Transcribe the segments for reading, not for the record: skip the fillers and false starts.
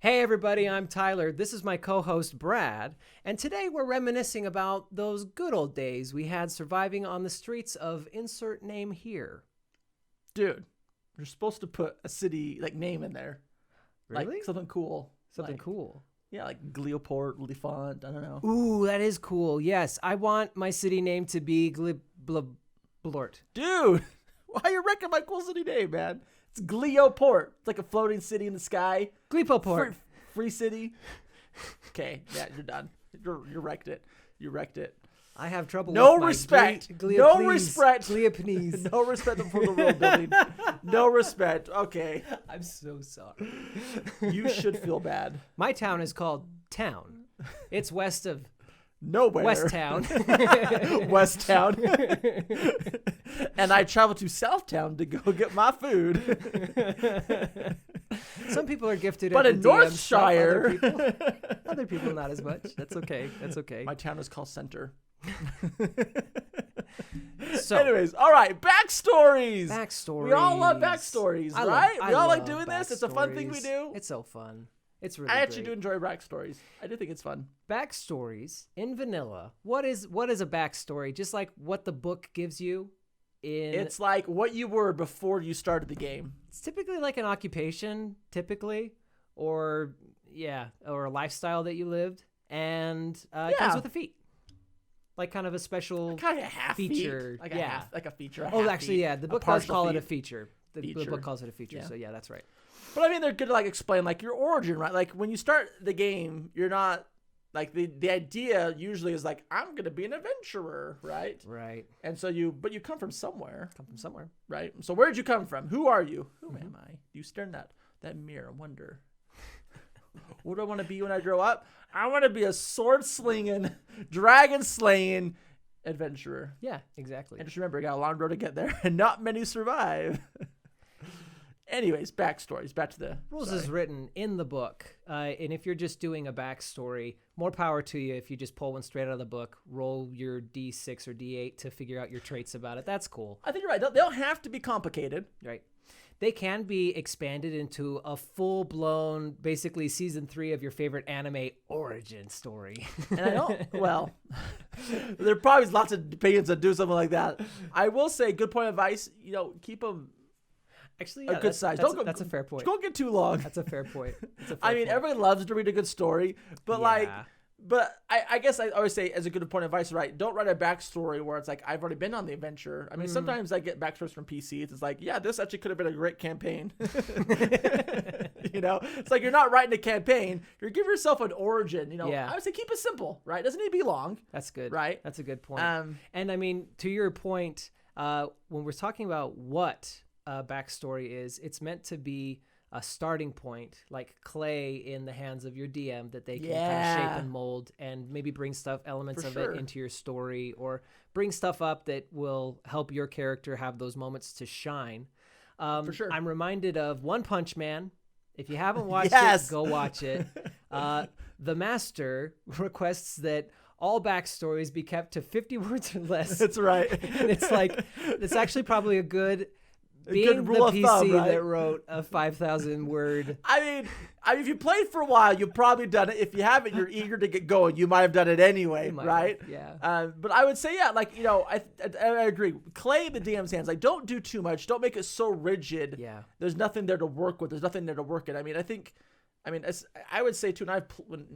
Hey everybody, I'm Tyler. This is my co-host Brad, and today we're reminiscing about those good old days we had surviving on the streets of insert name here. Dude, you're supposed to put a city name in there. Really? Like something cool. Something cool. Yeah, like Gleoport, Lefont, I don't know. Ooh, that is cool. Yes, I want my city name to be Blort. Dude, why are you wrecking my cool city name, man? It's Gleoport. It's like a floating city in the sky. Gleoport. Free city. Okay, yeah, you're done. You wrecked it. You wrecked it. I have trouble No with my respect. No respect. Gleopnese. No respect for the world building. No respect. Okay. I'm so sorry. You should feel bad. My town is called Town. It's west of Nowhere. West Town. West Town. And I travel to South Town to go get my food. Some people are gifted But at in the DM Northshire. stuff, other people not as much. That's okay. That's okay. My town is called Center. So, anyways, all right, backstories. Backstories. We all love backstories, right? We all like doing this. It's a fun thing we do. It's so fun. It's really I actually great. do enjoy backstories. I do think it's fun. Backstories in vanilla. What is a backstory? Just like what the book gives you. It's like what you were before you started the game. It's typically like an occupation, or a lifestyle that you lived, and it comes with a feat, like kind of a special kind of half feature, feat. Like a feature. Oh, actually, yeah, the book does call it a feature. The book calls it a feature, yeah. so yeah, that's right. But I mean, they're good to explain your origin, right? Like when you start the game, you're not the idea usually is I'm gonna be an adventurer, right? Right. And so you come from somewhere. Right? So where did you come from? Who are you? Who am I? You stare in that mirror and wonder. What do I want to be when I grow up? I want to be a sword slinging, dragon slaying adventurer. Yeah, exactly. And just remember, you got a long road to get there, and not many survive. Anyways, backstories. Back to the rules is written in the book, and if you're just doing a backstory, more power to you. If you just pull one straight out of the book, roll your D6 or D8 to figure out your traits about it. That's cool. I think you're right. They don't have to be complicated. Right. They can be expanded into a full-blown, basically season 3 of your favorite anime origin story. And I don't. Well, there are probably lots of opinions that do something like that. I will say, good point of advice. Keep them. Actually, a good size. That's a fair point. Don't get too long. That's a fair point. Everybody loves to read a good story, but I guess I always say, as a good point of advice, right? Don't write a backstory where it's I've already been on the adventure. I mean, sometimes I get backstories from PCs. It's this actually could have been a great campaign. It's you're not writing a campaign. You're giving yourself an origin. Yeah. I would say keep it simple, right? It doesn't need to be long. That's good. Right? That's a good point. And I mean, to your point, when we're talking about what backstory is, it's meant to be a starting point, like clay in the hands of your DM that they can kind of shape and mold and maybe bring elements of it into your story, or bring stuff up that will help your character have those moments to shine. For sure. I'm reminded of One Punch Man. If you haven't watched it, go watch it. The master requests that all backstories be kept to 50 words or less. That's right. And it's actually probably a good rule the of PC thumb, right? that wrote a 5,000 word. I mean, if you played for a while, you've probably done it. If you haven't, you're eager to get going. You might have done it anyway, right? Yeah. But I would say, I agree. Clay in the DM's hands. Don't do too much. Don't make it so rigid. Yeah. There's nothing there to work with. There's nothing there to work in. I would say too, and I've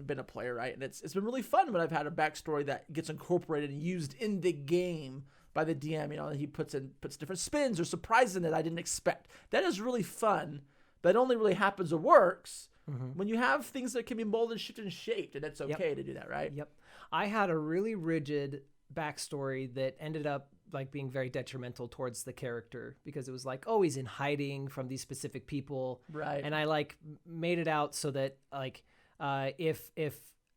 been a player, right? And it's been really fun when I've had a backstory that gets incorporated and used in the game by the DM. He puts different spins or surprises in it I didn't expect. That is really fun. That only really happens or works when you have things that can be molded, shifted, and shaped, and it's okay to do that, right? Yep. I had a really rigid backstory that ended up being very detrimental towards the character, because it was he's in hiding from these specific people, right? And I made it out so that if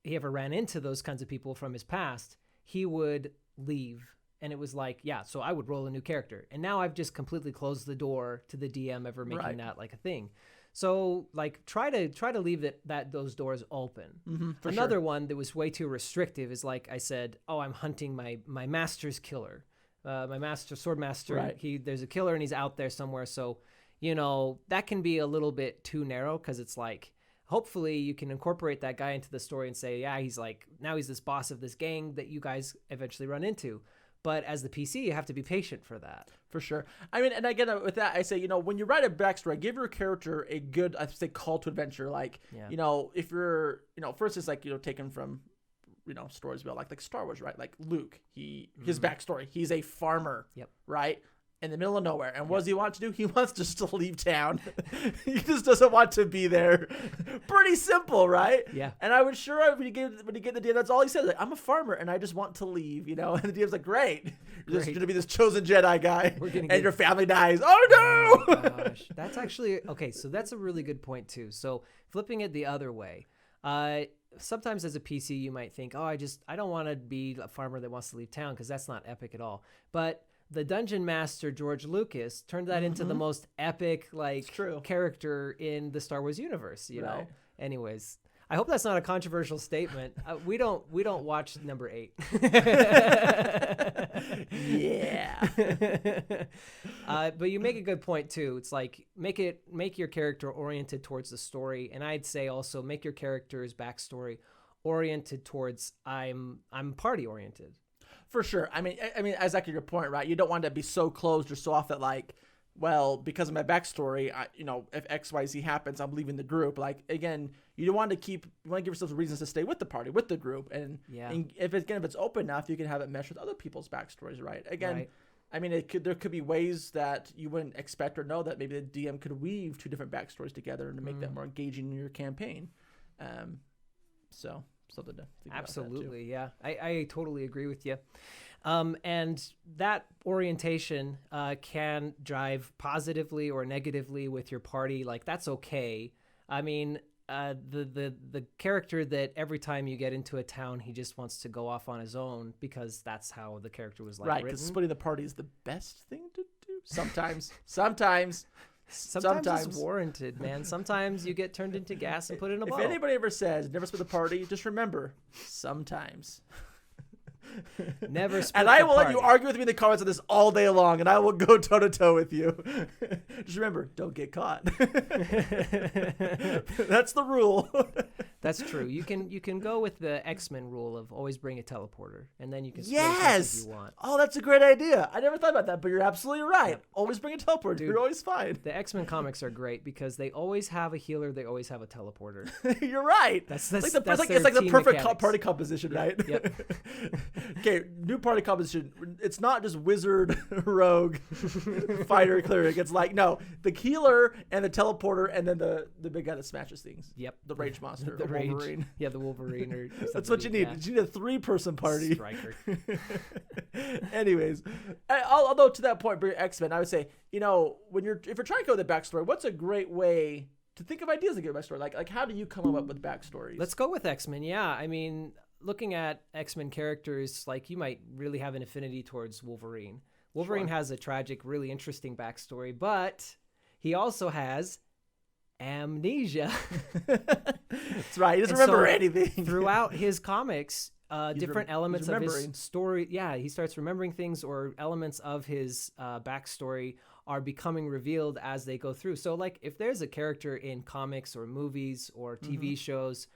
he ever ran into those kinds of people from his past, he would leave. And it was so I would roll a new character. And now I've just completely closed the door to the DM ever making that a thing. So try to leave those doors open. Another one that was way too restrictive is I said, I'm hunting my master's killer. My sword master, right. There's a killer and he's out there somewhere. So, that can be a little bit too narrow, because it's hopefully you can incorporate that guy into the story and say, yeah, he's like, now he's this boss of this gang that you guys eventually run into. But as the PC, you have to be patient for that. For sure. I mean, and again, with that, I say, when you write a backstory, give your character a good, I say, call to adventure. Like, if you're, first it's like, taken from, stories about like Star Wars, right? Like Luke, his backstory, he's a farmer, right? In the middle of nowhere. And what does he want to do? He wants just to leave town. He just doesn't want to be there. Pretty simple, right? Yeah. And I was sure when you get the DM, that's all he says. Like, I'm a farmer and I just want to leave, And the DM's like, great. You're just going to be this chosen Jedi guy. And your family dies. Oh, no! Oh, gosh. That's actually, okay, so that's a really good point, too. So flipping it the other way, sometimes as a PC, you might think, I don't want to be a farmer that wants to leave town because that's not epic at all. But the dungeon master George Lucas turned that into the most epic character in the Star Wars universe, know. Anyways, I hope that's not a controversial statement. We don't watch number 8. Yeah. But you make a good point too. It's like make your character oriented towards the story, and I'd say also make your character's backstory oriented towards I'm party oriented. For sure. I mean, exactly your point, right? You don't want to be so closed or so off that like, well, because of my backstory, if X, Y, Z happens, I'm leaving the group. Like, again, you want to give yourself reasons to stay with the party, with the group. And if it's open enough, you can have it mesh with other people's backstories, right? Again, right. I mean, there could be ways that you wouldn't expect or know that maybe the DM could weave 2 different backstories together and to make that more engaging in your campaign. So something to think absolutely about that too. Yeah, I totally agree with you. And that orientation can drive positively or negatively with your party. Like, that's okay. I mean, the character that every time you get into a town, he just wants to go off on his own because that's how the character was right, because splitting the party is the best thing to do. Sometimes it's warranted, man. Sometimes you get turned into gas and put in a bottle. If anybody ever says never split the party, just remember, sometimes. Never split and I will let you argue with me in the comments on this all day long, and I will go toe to toe with you. Just remember, don't get caught. That's the rule. That's true. You can go with the X-Men rule of always bring a teleporter, and then you can split yes! if you want. Oh, that's a great idea. I never thought about that, but you're absolutely right. Yep. Always bring a teleporter. Dude, you're always fine. The X-Men comics are great because they always have a healer. They always have a teleporter. You're right. It's like the perfect party composition, right? Yep. Okay, new party composition. It's not just wizard, rogue, fighter, cleric. It's like, no, the healer and the teleporter and then the big guy that smashes things. Yep. The rage monster. The rage. Wolverine. Yeah, the Wolverine. Or that's what you need. Yeah. You need a 3-person party. Striker. Anyways, although to that point, X-Men, I would say, if you're trying to go with the backstory, what's a great way to think of ideas to get a backstory? Like how do you come up with backstories? Let's go with X-Men. Yeah, I mean, looking at X-Men characters, like you might really have an affinity towards Wolverine. Wolverine has a tragic, really interesting backstory, but he also has amnesia. That's right. He doesn't remember anything. Throughout his comics, different elements of his story, he starts remembering things, or elements of his backstory are becoming revealed as they go through. So, like, if there's a character in comics or movies or TV shows,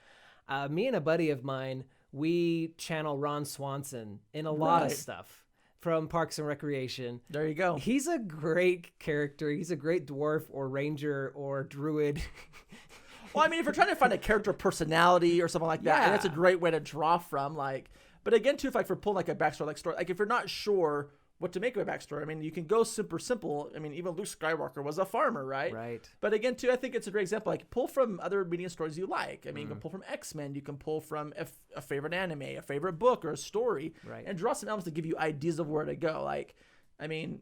me and a buddy of mine, we channel Ron Swanson in a lot of stuff from Parks and Recreation. There you go. He's a great character. He's a great dwarf or ranger or druid. Well, I mean, if you're trying to find a character personality or something like that, and that's a great way to draw from. Like, but again, too, if for pulling like a backstory, like if you're not sure what to make of a backstory, I mean, you can go super simple. I mean, even Luke Skywalker was a farmer, right? Right. But again, too, I think it's a great example. Like, pull from other media stories you like. I mean, you can pull from X-Men. You can pull from a favorite anime, a favorite book, or a story, and draw some elements to give you ideas of where to go. Like, I mean,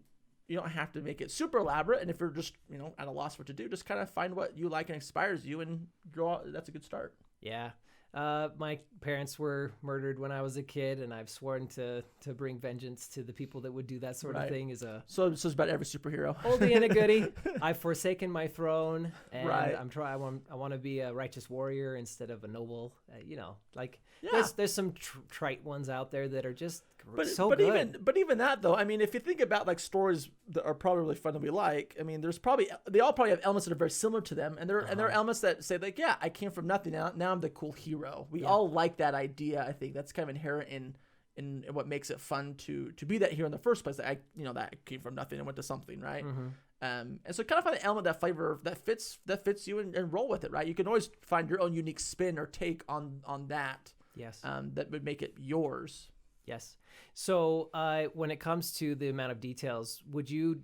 you don't have to make it super elaborate. And if you're just, at a loss what to do, just kind of find what you like and inspires you and draw. That's a good start. Yeah. my parents were murdered when I was a kid, and I've sworn to bring vengeance to the people that would do that sort of thing. So it's about every superhero. Oldie and a goodie. I've forsaken my throne, and Right. I want to be a righteous warrior instead of a noble. Yeah. There's some trite ones out there that are just But good. even that though, I mean, if you think about like stories that are probably really fun that we like, I mean, they all probably have elements that are very similar to them, and there are elements that say like, yeah, I came from nothing, now I'm the cool hero. We all like that idea. I think that's kind of inherent in what makes it fun to be that hero in the first place. That I came from nothing and went to something, right? Mm-hmm. And so kind of find the element, that flavor that fits you and roll with it, right? You can always find your own unique spin or take on that. Yes. That would make it yours. Yes. So when it comes to the amount of details, would you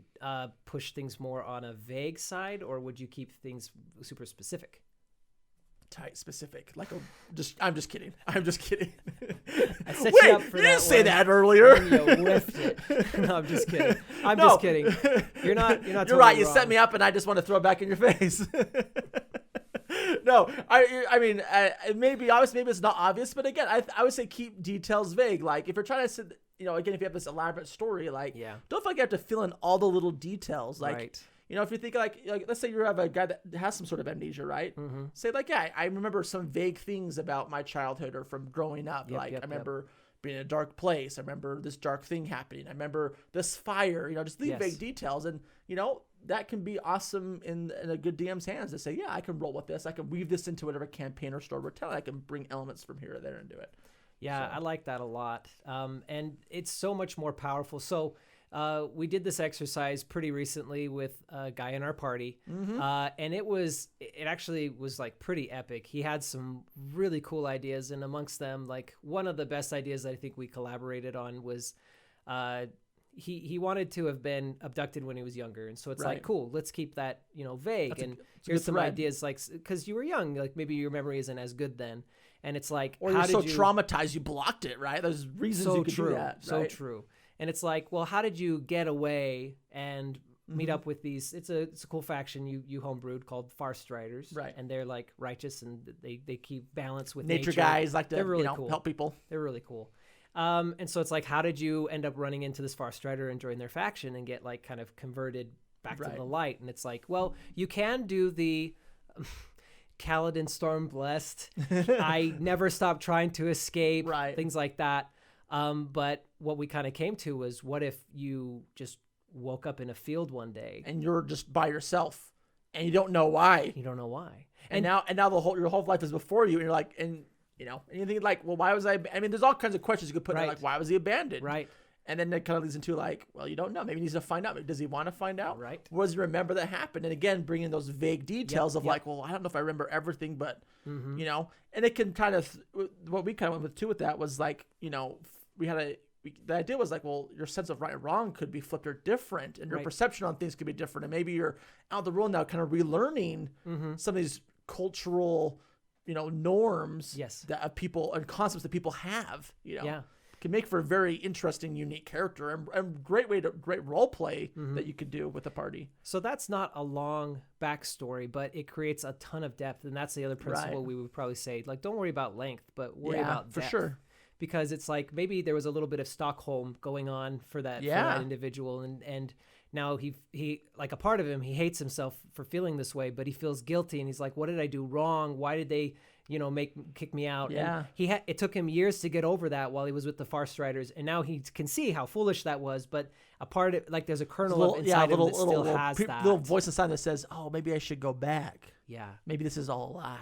push things more on a vague side, or would you keep things super specific? Tight, specific. I'm just kidding. I set Wait, you up for you that didn't say one, that earlier. and you whiffed it. No, I'm just kidding. I'm just kidding. You're not. You're totally right. You wrong. set me up, and I just want to throw it back in your face. No, I mean, maybe it's not obvious, but again, I would say keep details vague. Like if you're trying to, again, if you have this elaborate story, like don't feel like you have to fill in all the little details. Like, Right. if you think like let's say you have a guy that has some sort of amnesia, right? Mm-hmm. Say like, yeah, I remember some vague things about my childhood or from growing up. I remember being in a dark place. I remember this dark thing happening. I remember this fire. Just leave vague details, and that can be awesome in a good DM's hands to say, yeah, I can roll with this. I can weave this into whatever campaign or story we're telling. I can bring elements from here or there and do it. Yeah, So. I like that a lot. And it's so much more powerful. So we did this exercise pretty recently with a guy in our party. Mm-hmm. And it actually was like pretty epic. He had some really cool ideas. And amongst them, like one of the best ideas that I think we collaborated on was he wanted to have been abducted when he was younger. And so it's like, cool, let's keep that, vague. That's and a here's good some thread. ideas, like, because you were young, like maybe your memory isn't as good then. And it's like, Or you're so traumatized you blocked it, right? There's reasons you could do that. So right? true. And it's like, well, how did you get away and meet up with these? It's a cool faction you homebrewed called Farstriders, Right? And they're like righteous, and they keep balance with nature guys like to They're really cool. help people. They're really cool. And so it's like, how did you end up running into this Farstrider and join their faction and get like kind of converted back to the light? And it's like, well, you can do the Kaladin Stormblessed. I never stopped trying to escape. Right. Things like that. But what we kind of came to was, what if you just woke up in a field one day and you're just by yourself and you don't know why. You don't know why. And now your whole life is before you, and you're like, and you think like, well, why was I mean, there's all kinds of questions you could put in, like, why was he abandoned? Right. And then that kind of leads into like, well, you don't know. Maybe he needs to find out. Does he want to find out? Right. What does he remember that happened? And again, bringing those vague details of like, well, I don't know if I remember everything, but and it can kind of, what we kind of went with too with that was like, the idea was like, well, your sense of right and wrong could be flipped or different, and your perception on things could be different. And maybe you're out the world now kind of relearning some of these cultural, norms that of people and concepts that people have, can make for a very interesting, unique character and great role play that you could do with a party. So that's not a long backstory, but it creates a ton of depth. And that's the other principle we would probably say, like, don't worry about length, but worry about depth. For sure. Because it's like, maybe there was a little bit of Stockholm going on for that individual. And now he like, a part of him, he hates himself for feeling this way, but he feels guilty. And he's like, what did I do wrong? Why did they, kick me out? Yeah. And it took him years to get over that while he was with the Farstriders. And now he can see how foolish that was. But a part of, like, there's a kernel of inside him that still has that. Little voice inside that says, oh, maybe I should go back. Yeah. Maybe this is all a lie.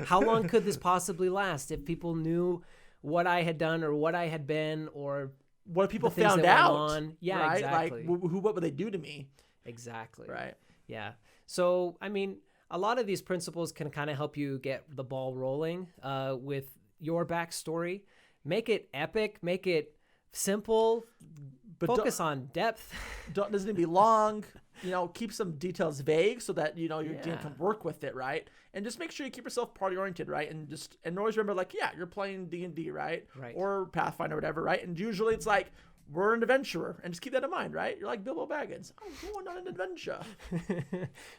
How long could this possibly last if people knew what I had done or what I had been, or what if people the things found that out? went on? Yeah, right? exactly. Like, what would they do to me? Exactly. Right. Yeah. So, I mean, a lot of these principles can kind of help you get the ball rolling with your backstory. Make it epic. Make it simple. But focus on depth. Doesn't need to be long. Keep some details vague so that your DM can work with it, right? And just make sure you keep yourself party oriented, right? And always remember, like, you're playing D&D, right? Right. Or Pathfinder, or whatever, right? And usually it's like, we're an adventurer, and just keep that in mind, right? You're like Bilbo Baggins. I'm going on an adventure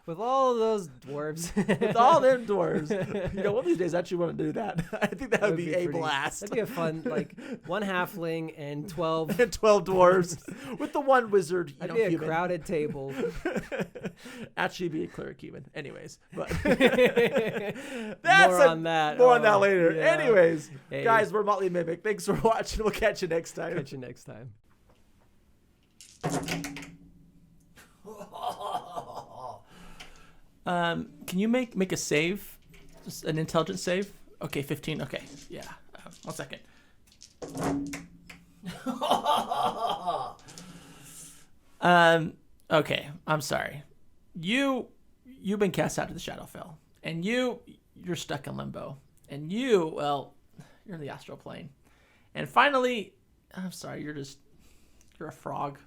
With all those dwarves. with all them dwarves. One of these days I actually want to do that. I think that would be a blast. That'd be a fun, like, 1 halfling and 12 and 12 dwarves with the one wizard. That'd be a human. crowded table. Actually, be a cleric human. Anyways, but more on that. More on that later. Yeah. Anyways, hey. Guys, we're Motley Mimic. Thanks for watching. We'll catch you next time. Catch you next time. Can you make a save? Just an intelligence save? Okay, 15. Okay, yeah. 1 second. Okay, I'm sorry. You've been cast out to the Shadowfell, and you're stuck in limbo, and you're in the astral plane, and finally, I'm sorry, you're a frog.